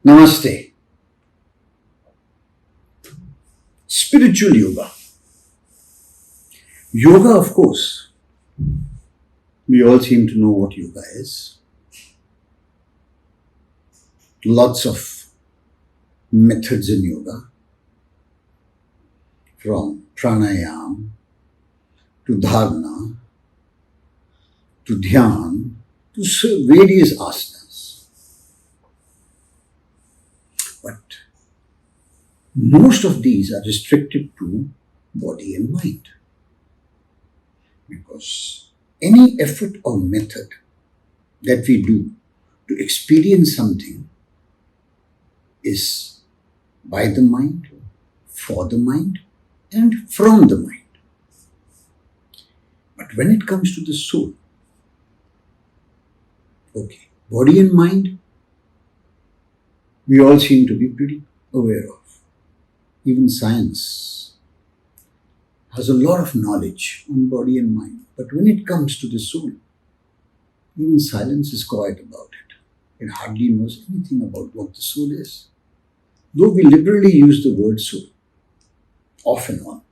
Namaste. Spiritual yoga. Yoga, of course, we all seem to know what yoga is. Lots of methods in yoga, from pranayam to dharana to dhyan to various asanas. But most of these are restricted to body and mind, because any effort or method that we do to experience something is by the mind, for the mind, and from the mind. But when it comes to the soul, okay, body and mind, we all seem to be pretty aware of. Even science has a lot of knowledge on body and mind. But when it comes to the soul, even silence is quiet about it. It hardly knows anything about what the soul is. Though we liberally use the word soul, off and on,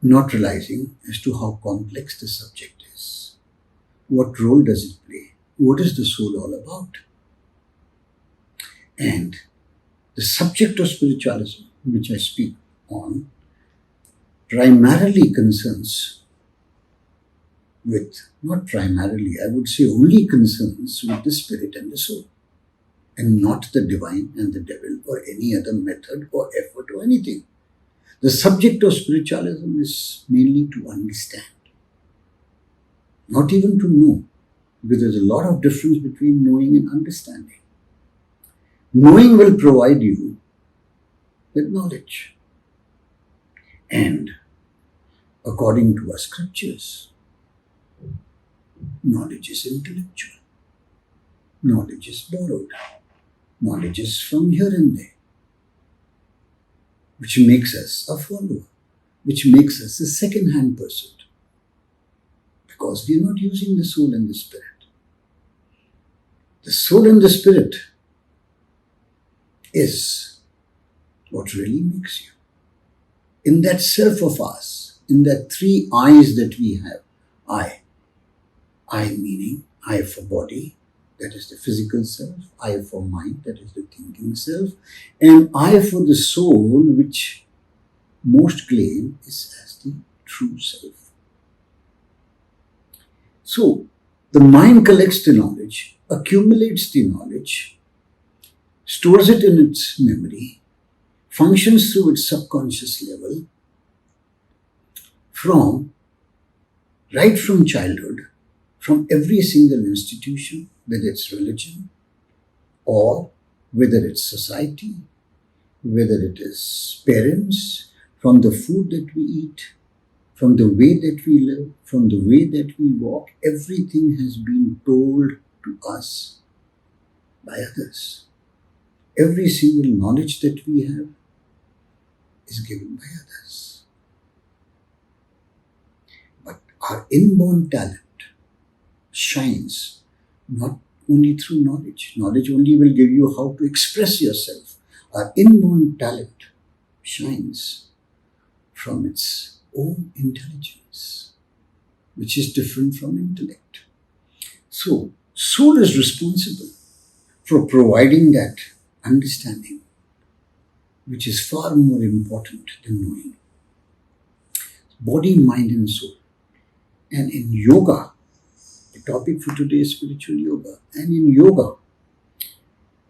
not realizing as to how complex the subject is. What role does it play? What is the soul all about? And the subject of spiritualism, which I speak on, primarily concerns with, not primarily, I would say only concerns with the spirit and the soul, and not the divine and the devil or any other method or effort or anything. The subject of spiritualism is mainly to understand, not even to know, because there's a lot of difference between knowing and understanding. Knowing will provide you with knowledge. And according to our scriptures, knowledge is intellectual. Knowledge is borrowed. Knowledge is from here and there, which makes us a follower, which makes us a second-hand person, because we are not using the soul and the spirit. The soul and the spirit is what really makes you. In that self of us, in that three eyes that we have, I meaning I for body, that is the physical self, I for mind, that is the thinking self, and I for the soul, which most claim is as the true self. So, the mind collects the knowledge, accumulates the knowledge, stores it in its memory, functions through its subconscious level, right from childhood, from every single institution, whether it's religion or whether it's society, whether it is parents, from the food that we eat, from the way that we live, from the way that we walk, everything has been told to us by others. Every single knowledge that we have is given by others. But our inborn talent shines not only through knowledge. Knowledge only will give you how to express yourself. Our inborn talent shines from its own intelligence, which is different from intellect. So, soul is responsible for providing that understanding, which is far more important than knowing. Body, mind, and soul. And in yoga, the topic for today is spiritual yoga. And in yoga,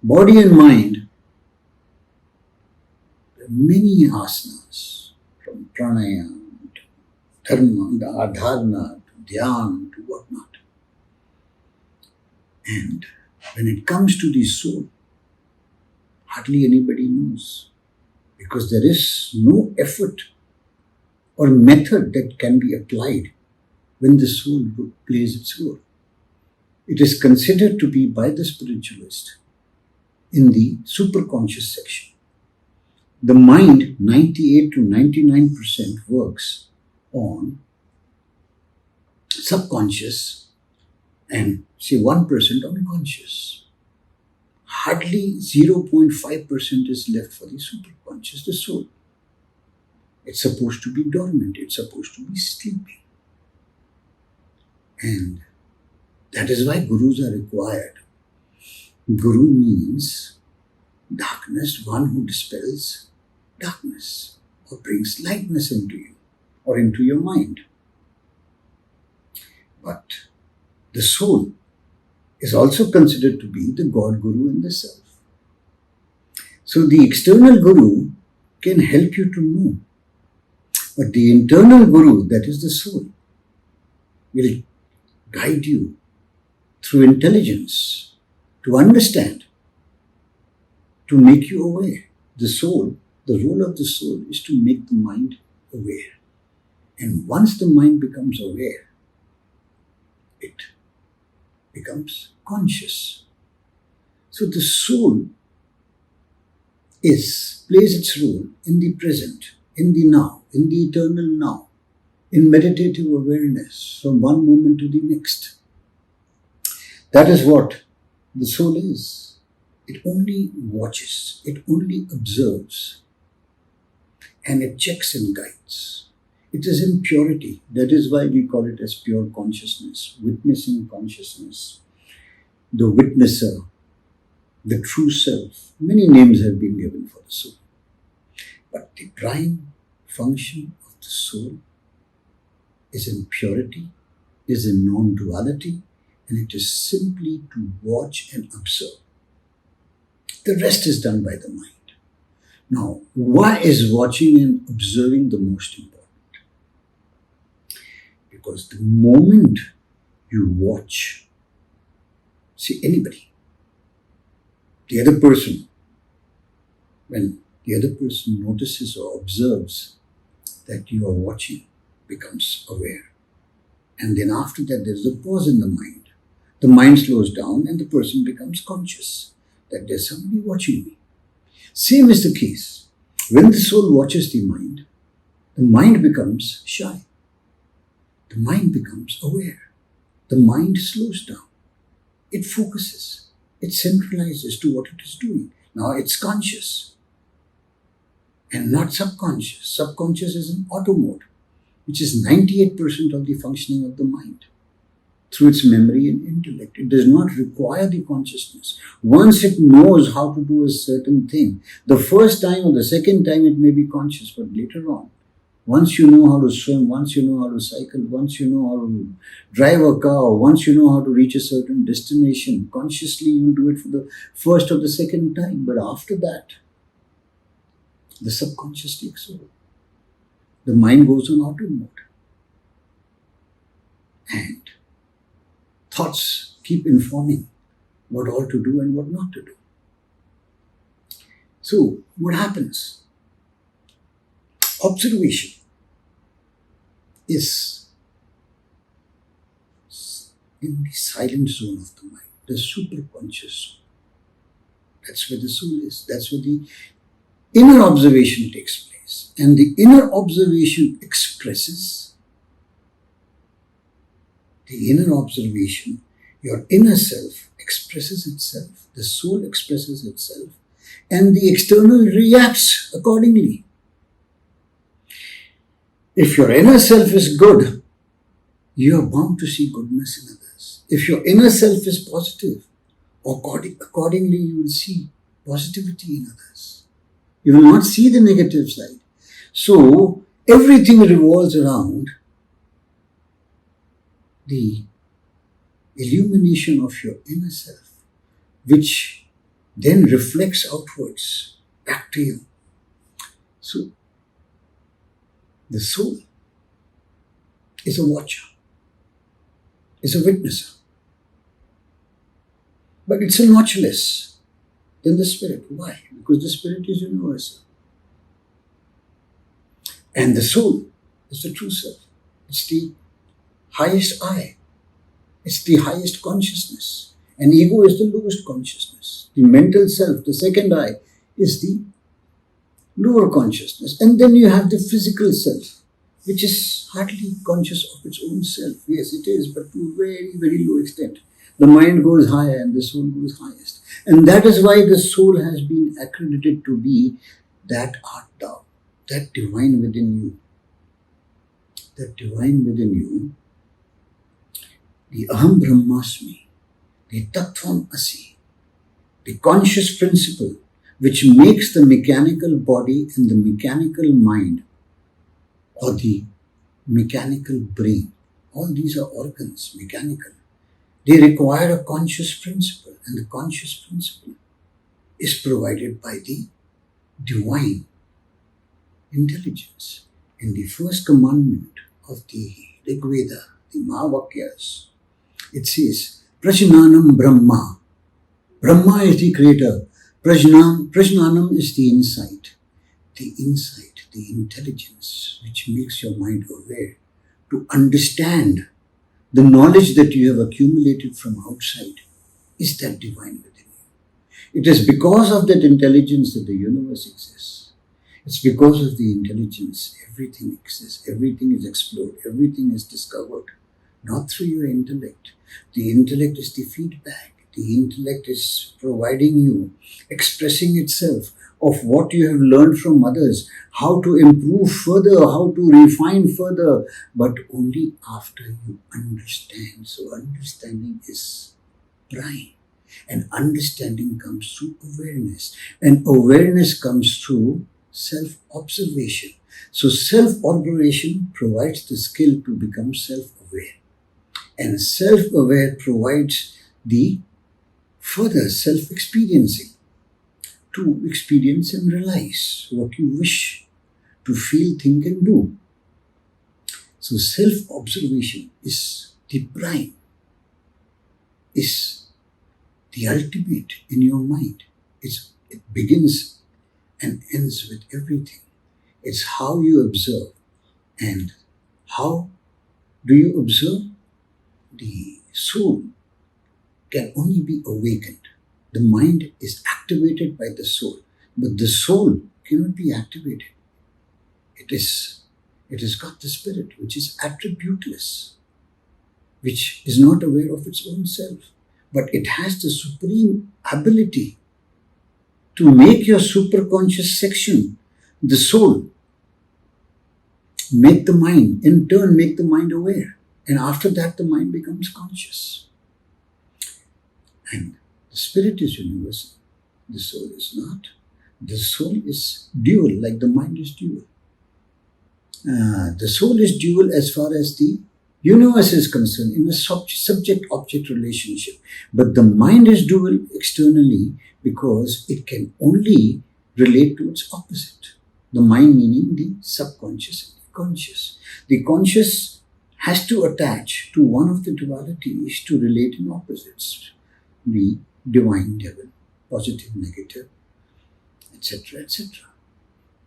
body and mind, there are many asanas, from pranayam to dharana to dhyan to whatnot. And when it comes to the soul, hardly anybody knows, because there is no effort or method that can be applied when the soul plays its role. It is considered to be by the spiritualist in the superconscious section. The mind, 98 to 99%, works on subconscious and say 1% unconscious. Hardly 0.5% is left for the superconscious, the soul. It's supposed to be dormant, it's supposed to be sleeping. And that is why gurus are required. Guru means darkness, one who dispels darkness or brings lightness into you or into your mind. But the soul is also considered to be the God Guru in the self. So the external Guru can help you to know. But the internal Guru, that is the soul, will guide you through intelligence to understand, to make you aware. The soul, the role of the soul is to make the mind aware. And once the mind becomes aware, it becomes conscious. So the soul plays its role in the present, in the now, in the eternal now, in meditative awareness from one moment to the next. That is what the soul is. It only watches, it only observes, and it checks and guides. It is in purity. That is why we call it as pure consciousness, witnessing consciousness, the witnesser, the true self. Many names have been given for the soul. But the prime function of the soul is in purity, is in non-duality, and it is simply to watch and observe. The rest is done by the mind. Now, why is watching and observing the most important? Because the moment you watch, see anybody, the other person, when the other person notices or observes that you are watching, becomes aware. And then after that, there is a pause in the mind. The mind slows down and the person becomes conscious that there's somebody watching me. Same is the case. When the soul watches the mind becomes shy. The mind becomes aware. The mind slows down. It focuses. It centralizes to what it is doing. Now it's conscious and not subconscious. Subconscious is in auto mode, which is 98% of the functioning of the mind through its memory and intellect. It does not require the consciousness. Once it knows how to do a certain thing, the first time or the second time it may be conscious, but later on, once you know how to swim, once you know how to cycle, once you know how to drive a car, once you know how to reach a certain destination, consciously you will do it for the first or the second time. But after that, the subconscious takes over. The mind goes on auto mode. And thoughts keep informing what all to do and what not to do. So, what happens? Observation is in the silent zone of the mind, the superconscious zone. That's where the soul is. That's where the inner observation takes place. And the inner observation expresses, the inner observation, your inner self expresses itself, the soul expresses itself, and the external reacts accordingly. If your inner self is good, you are bound to see goodness in others. If your inner self is positive, accordingly you will see positivity in others. You will not see the negative side. So, everything revolves around the illumination of your inner self, which then reflects outwards back to you. So, the soul is a watcher, is a witnesser. But it's a notch less than the spirit. Why? Because the spirit is universal. And the soul is the true self. It's the highest I. It's the highest consciousness. And ego is the lowest consciousness. The mental self, the second I, is the lower consciousness. And then you have the physical self, which is hardly conscious of its own self. Yes, it is, but to a very, very low extent. The mind goes higher and the soul goes highest. And that is why the soul has been accredited to be that art thou, that divine within you. That divine within you, the Aham Brahmasmi, the Tattvam Asi, the conscious principle which makes the mechanical body and the mechanical mind or the mechanical brain. All these are organs, mechanical. They require a conscious principle, and the conscious principle is provided by the divine intelligence. In the first commandment of the Rig Veda, the Mahavakyas, it says, Prajnanam Brahma. Brahma is the creator. Prajnanam is the insight, the intelligence which makes your mind aware to understand the knowledge that you have accumulated from outside is that divine within you. It is because of that intelligence that the universe exists. It's because of the intelligence everything exists, everything is explored, everything is discovered, not through your intellect. The intellect is the feedback. The intellect is providing you, expressing itself of what you have learned from others, how to improve further, how to refine further, but only after you understand. So understanding is prime. And understanding comes through awareness. And awareness comes through self-observation. So self-observation provides the skill to become self-aware. And self-aware provides the further self-experiencing, to experience and realize what you wish to feel, think and do. So self-observation is the prime, is the ultimate in your mind. It begins and ends with everything. It's how you observe. And how do you observe? The soul can only be awakened. The mind is activated by the soul, but the soul cannot be activated. It has got the spirit which is attributeless, which is not aware of its own self, but it has the supreme ability to make your superconscious section, the soul, make the mind, in turn make the mind aware. And after that the mind becomes conscious. And the spirit is universal. The soul is not. The soul is dual, like the mind is dual. The soul is dual as far as the universe is concerned in a subject-object relationship. But the mind is dual externally because it can only relate to its opposite. The mind meaning the subconscious and the conscious. The conscious has to attach to one of the dualities to relate in opposites. The divine, devil, positive, negative, etc., etc.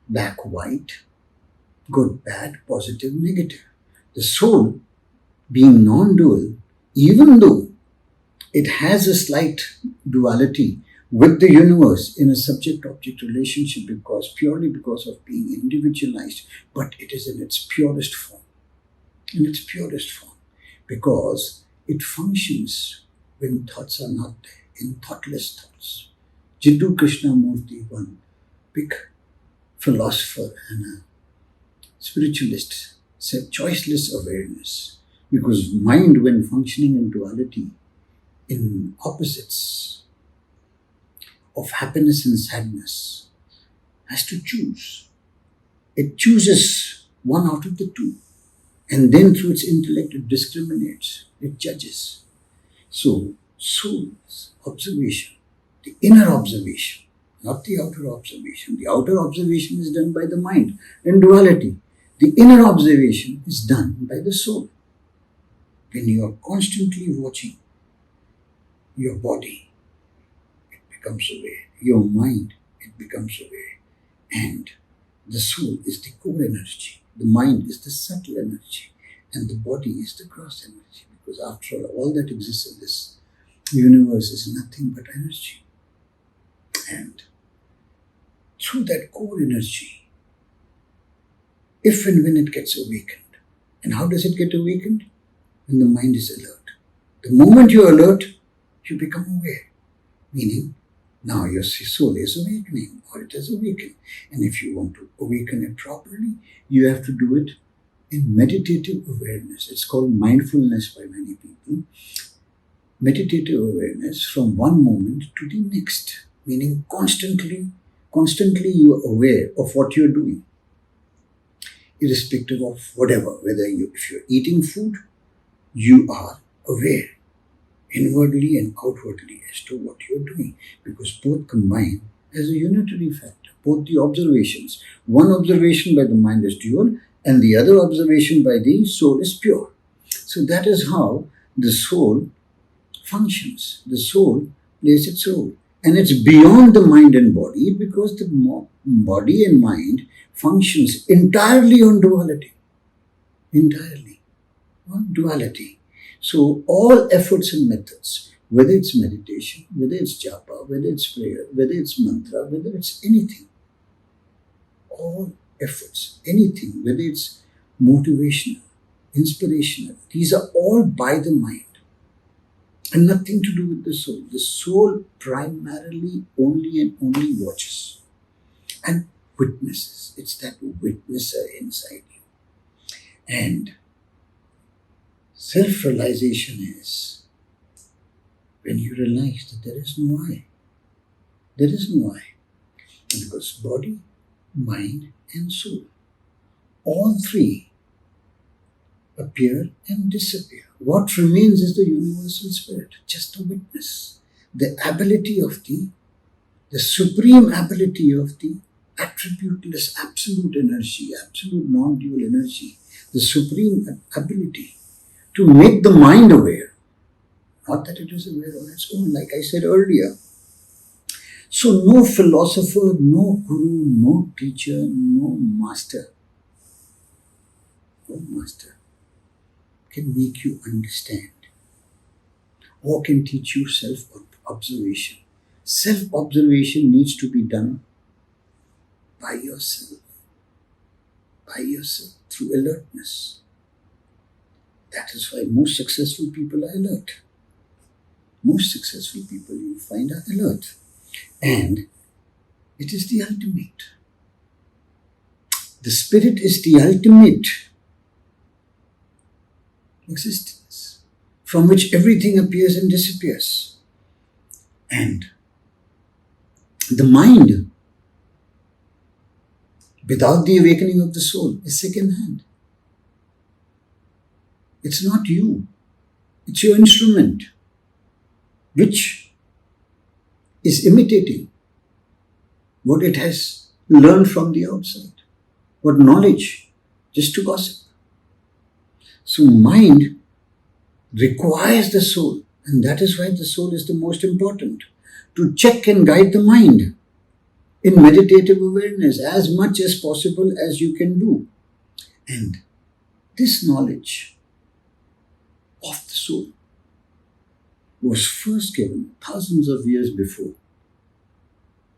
Black, white, good, bad, positive, negative. The soul, being non-dual, even though it has a slight duality with the universe in a subject-object relationship purely because of being individualized, but it is in its purest form. In its purest form. Because it functions when thoughts are not there, in thoughtless thoughts. Jiddu Krishnamurti, one big philosopher and a spiritualist, said choiceless awareness. Because mind, when functioning in duality, in opposites of happiness and sadness, has to choose. It chooses one out of the two. And then through its intellect it discriminates, it judges. So, soul's observation, the inner observation, not the outer observation. The outer observation is done by the mind in duality. The inner observation is done by the soul. When you are constantly watching your body, it becomes aware. Your mind, it becomes aware. And the soul is the core energy. The mind is the subtle energy. And the body is the gross energy. Because after all that exists in this universe is nothing but energy. And through that core energy, if and when it gets awakened. And how does it get awakened? When the mind is alert. The moment you're alert, you become aware. Meaning, now your soul is awakening, or it has awakened. And if you want to awaken it properly, you have to do it in meditative awareness. It's called mindfulness by many people. Meditative awareness from one moment to the next. Meaning constantly you are aware of what you're doing. Irrespective of whatever, if you're eating food, you are aware inwardly and outwardly as to what you're doing, because both combine as a unitary factor. Both the observations, one observation by the mind is dual and the other observation by the soul is pure. So that is how the soul functions. The soul plays its role, and it's beyond the mind and body, because the body and mind functions entirely on duality. Entirely on duality. So all efforts and methods, whether it's meditation, whether it's japa, whether it's prayer, whether it's mantra, whether it's anything, all efforts, anything, whether it's motivational, inspirational, these are all by the mind and nothing to do with the soul. The soul primarily only and only watches and witnesses. It's that witnesser inside you. And self-realization is when you realize that there is no I. There is no I. Because body, mind and soul, all three appear and disappear. What remains is the universal spirit, just a witness. The ability of the supreme ability of the attributeless absolute energy, absolute non-dual energy, the supreme ability to make the mind aware. Not that it is aware on its own, like I said earlier. So no philosopher, no guru, no teacher, no master can make you understand or can teach you self-observation. Self-observation needs to be done by yourself through alertness. That is why most successful people are alert. Most successful people you find are alert. And it is the ultimate. The spirit is the ultimate existence from which everything appears and disappears. And the mind, without the awakening of the soul, is second hand. It's not you. It's your instrument, which is imitating what it has learned from the outside. What knowledge? Just to gossip. So mind requires the soul, and that is why the soul is the most important. To check and guide the mind in meditative awareness as much as possible as you can do. And this knowledge of the soul was first given thousands of years before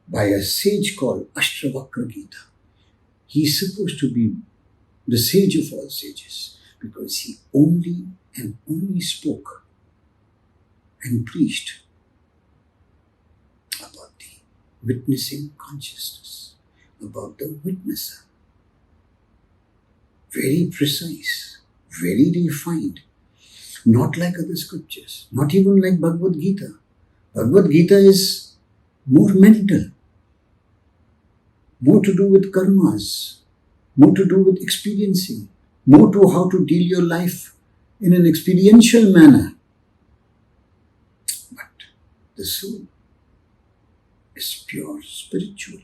by a sage called Ashtavakra Gita. He's supposed to be the sage of all sages because he only and only spoke and preached about the witnessing consciousness, about the witnesser. Very precise, very refined. Not like other scriptures, not even like Bhagavad Gita. Bhagavad Gita is more mental, more to do with karmas, more to do with experiencing, more to how to deal your life in an experiential manner. But the soul is pure spiritual.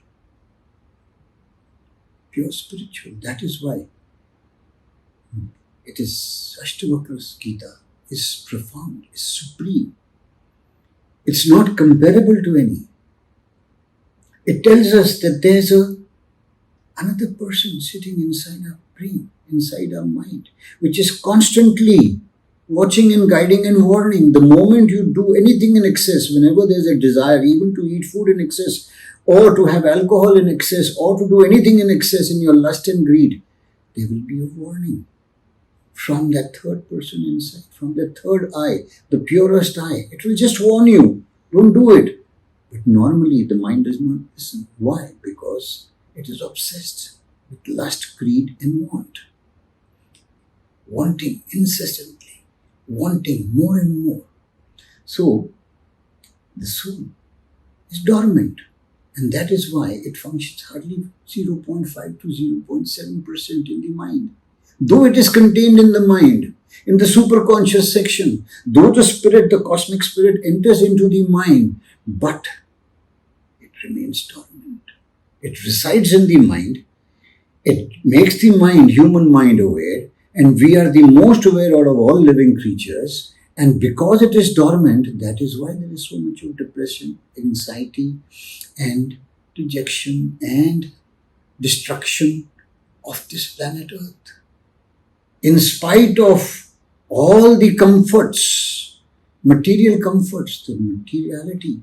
Pure spiritual. That is why it is Ashtavakra's Gita is profound, is supreme. It's not comparable to any. It tells us that there's another person sitting inside our brain, inside our mind, which is constantly watching and guiding and warning. The moment you do anything in excess, whenever there's a desire, even to eat food in excess, or to have alcohol in excess, or to do anything in excess in your lust and greed, there will be a warning from that third person inside, from that third eye, the purest eye. It will just warn you, don't do it. But normally the mind does not listen. Why? Because it is obsessed with lust, greed and want. Wanting incessantly, wanting more and more. So the soul is dormant, and that is why it functions hardly 0.5 to 0.7% in the mind. Though it is contained in the mind, in the superconscious section, though the spirit, the cosmic spirit enters into the mind, but it remains dormant. It resides in the mind. It makes the mind, human mind, aware, and we are the most aware out of all living creatures. And because it is dormant, that is why there is so much of depression, anxiety, and rejection and destruction of this planet Earth. In spite of all the comforts, material comforts, the materiality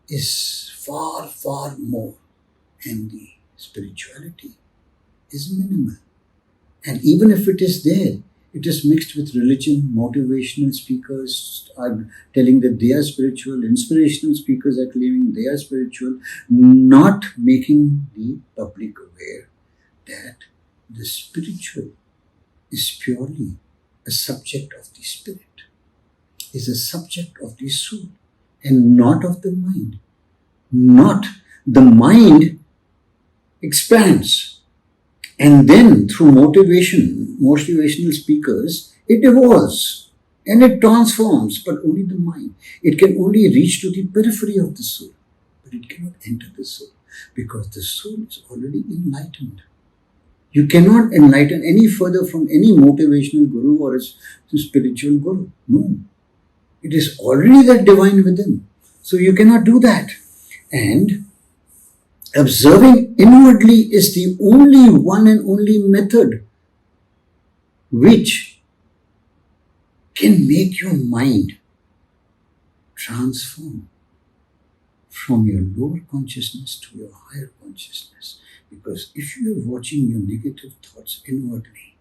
is far, far more, and the spirituality is minimal. And even if it is there, it is mixed with religion. Motivational speakers are telling that they are spiritual. Inspirational speakers are claiming they are spiritual, not making the public aware that the spiritual is purely a subject of the spirit, is a subject of the soul, and not of the mind. Not the mind expands. And then through motivational speakers, it evolves and it transforms, but only the mind. It can only reach to the periphery of the soul, but it cannot enter the soul because the soul is already enlightened. You cannot enlighten any further from any motivational guru or a spiritual guru. No. It is already that divine within. So you cannot do that. And observing inwardly is the only one and only method which can make your mind transform from your lower consciousness to your higher consciousness. Because if you are watching your negative thoughts inwardly,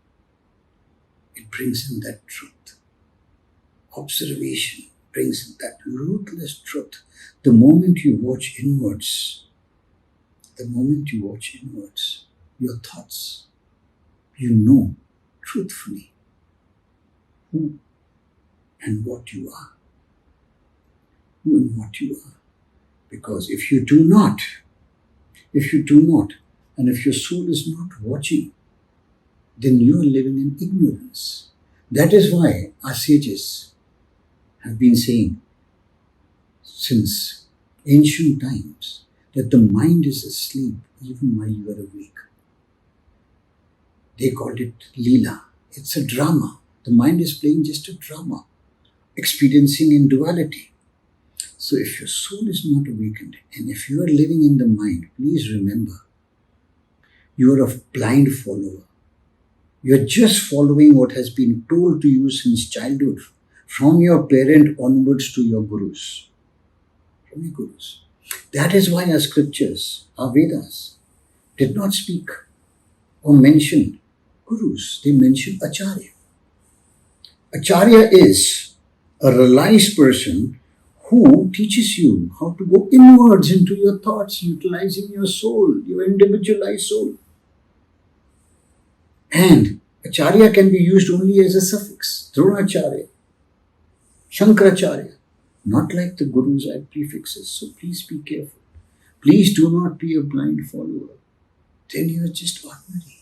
it brings in that truth. Observation brings in that ruthless truth. The moment you watch inwards, your thoughts, you know truthfully who and what you are. Who and what you are. Because if you do not, and if your soul is not watching, then you are living in ignorance. That is why our sages have been saying since ancient times that the mind is asleep even while you are awake. They called it Leela. It's a drama. The mind is playing just a drama, experiencing in duality. So if your soul is not awakened, and if you are living in the mind, please remember, you are a blind follower. You are just following what has been told to you since childhood, from your parent onwards to your gurus. From your gurus. That is why our scriptures, our Vedas, did not speak or mention gurus. They mention Acharya. Acharya is a realized person who teaches you how to go inwards into your thoughts, utilizing your soul, your individualized soul. And Acharya can be used only as a suffix. Dronacharya, Shankaracharya. Not like the gurus add prefixes. So please be careful. Please do not be a blind follower. Then you are just ordinary.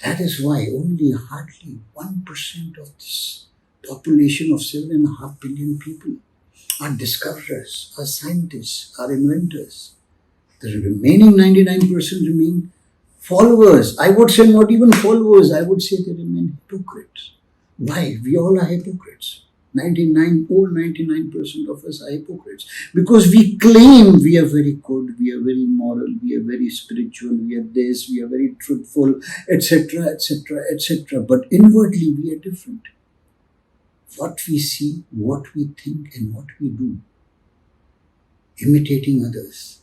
That is why only hardly 1% of this population of 7.5 billion people are discoverers, are scientists, are inventors. The remaining 99% remain followers. I would say not even followers. I would say they remain hypocrites. Why? We all are hypocrites. 99% of us are hypocrites because we claim we are very good, we are very moral, we are very spiritual, we are this, we are very truthful, etc., etc., etc. But inwardly we are different. What we see, what we think, and what we do, imitating others,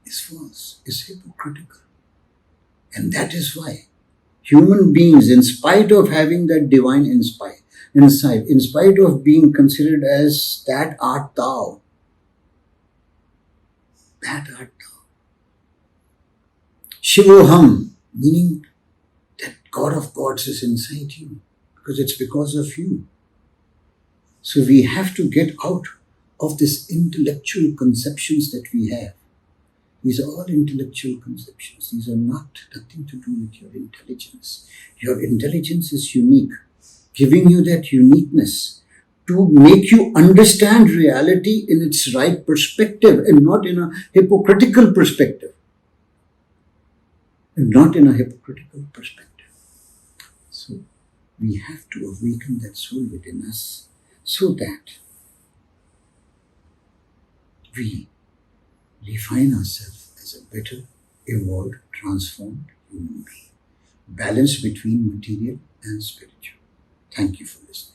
is false, is hypocritical. And that is why human beings, in spite of having that divine insight, in spite of being considered as that art thou, Shivoham, meaning that God of gods is inside you, because it's because of you. So we have to get out of these intellectual conceptions that we have. These are all intellectual conceptions. These are nothing to do with your intelligence. Your intelligence is unique, giving you that uniqueness to make you understand reality in its right perspective and not in a hypocritical perspective. So we have to awaken that soul within us so that we refine ourselves as a better, evolved, transformed human being. Balance between material and spiritual. Thank you for listening.